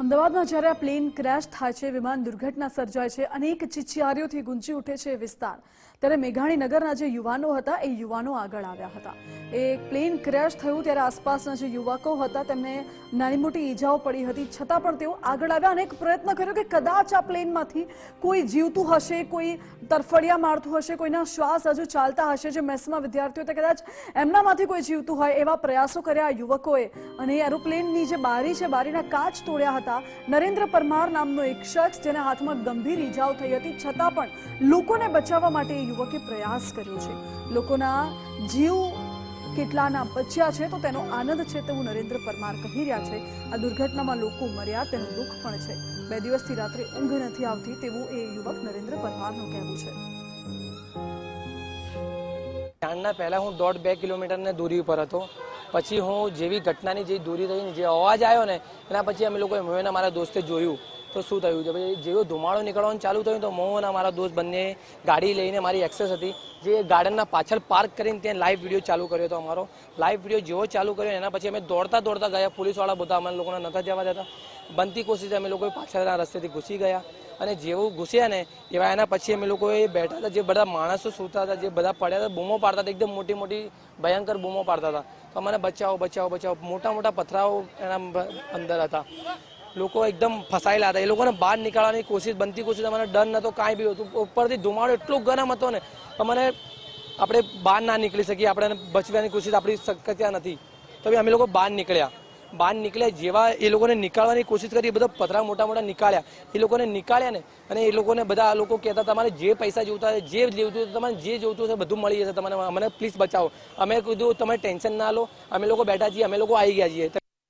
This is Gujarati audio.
અમદાવાદમાં જ્યારે આ પ્લેન ક્રેશ થાય છે, વિમાન દુર્ઘટના સર્જાય છે, અનેક ચીચિયારીઓથી ગુંજી ઉઠે છે વિસ્તાર, ત્યારે મેઘાણીનગરના જે યુવાનો હતા એ યુવાનો આગળ આવ્યા હતા। એ પ્લેન ક્રેશ થયું ત્યારે આસપાસના જે યુવકો હતા તેમને નાની મોટી ઈજાઓ પડી હતી, છતાં પણ તેઓ આગળ આવ્યા અને એક પ્રયત્ન કર્યો કે કદાચ આ પ્લેનમાંથી કોઈ જીવતું હશે, કોઈ તરફડિયા મારતું હશે, કોઈના શ્વાસ હજુ ચાલતા હશે, જે મેસમાં વિદ્યાર્થીઓ હતા કદાચ એમનામાંથી કોઈ જીવતું હોય એવા પ્રયાસો કર્યા આ યુવકોએ। અને એરોપ્લેનની જે બારી છે, બારીના કાચ તોડ્યા હતા। નરેન્દ્ર પરમાર નામનો એક શખ્સ જેના હાથમાં ગંભીર ઈજાઓ થઈ હતી, છતાં પણ લોકોને બચાવવા માટે એ યુવકે પ્રયાસ કર્યો છે। લોકોના જીવ કેટલાના બચ્યા છે તો તેનો આનંદ છે તેવું નરેન્દ્ર પરમાર કહી રહ્યા છે। આ દુર્ઘટનામાં લોકો મર્યા તેનું દુઃખ પણ છે। 2 દિવસથી રાત્રે ઊંઘ નથી આવતી તેવું એ યુવક નરેન્દ્ર પરમારનું કહેવું છે। જાણના પહેલા હું 1.5-2 કિલોમીટરની દૂરી પર હતો, પછી હું જેવી ઘટનાની જે દૂરી થઈ ને જે અવાજ આવ્યો ને એના પછી અમે લોકોએ મેં મારા દોસ્તે જોયું તો શું થયું છે। પછી જેવો ધુમાડો નીકળવાનું ચાલુ થયું તો હું અને મારા દોસ્ત બંને ગાડી લઈને મારી એક્સેસ હતી જે ગાર્ડનના પાછળ પાર્ક કરીને ત્યાં લાઈવ વિડીયો ચાલુ કર્યો હતો। અમારો લાઈવ વિડીયો જેવો ચાલુ કર્યો એના પછી અમે દોડતા ગયા, પોલીસવાળા બધા અમે લોકોને નતા જવા દેતા, બનતી કોશિશ અમે લોકો પાછળના રસ્તેથી ઘૂસી ગયા અને જેવું ઘૂસ્યા ને એવા એના પછી અમે લોકોએ બેઠા હતા, જે બધા માણસો સૂતા હતા, જે બધા પડ્યા હતા, બૂમો પાડતા હતા, એકદમ મોટી મોટી ભયંકર બૂમો પાડતા હતા તો મને બચાવો બચાવો બચાવો, મોટા મોટા પથરાઓ એના અંદર હતા, લોકો એકદમ ફસાયેલા હતા। એ લોકોને બહાર નીકળવાની કોશિશ, બનતી કોશિશ, મને ડર નહોતો કાંઈ બી હતું, ઉપરથી ધુમાડો એટલો ગરમ હતો ને તો મને આપણે બહાર ના નીકળી શકીએ, આપણે બચવાની કોશિશ આપણી શક્યતા નથી, તો બી અમે લોકો બહાર નીકળ્યા જેવા એ લોકોને નીકાળવાની કોશિશ કરી, એ બધા પથરા મોટા મોટા નીકાળ્યા, એ લોકોને નીકાળ્યા ને અને એ લોકોને બધા આ લોકો કહેતા તમારે જે પૈસા જોઈતા હોય, જે જોઈતું તમારે જે જોઈતું હશે બધું મળી જશે, તમને અમને પ્લીઝ બચાવો। અમે કીધું તમે ટેન્શન ના લો, અમે લોકો બેઠા છીએ, અમે લોકો આવી ગયા છીએ।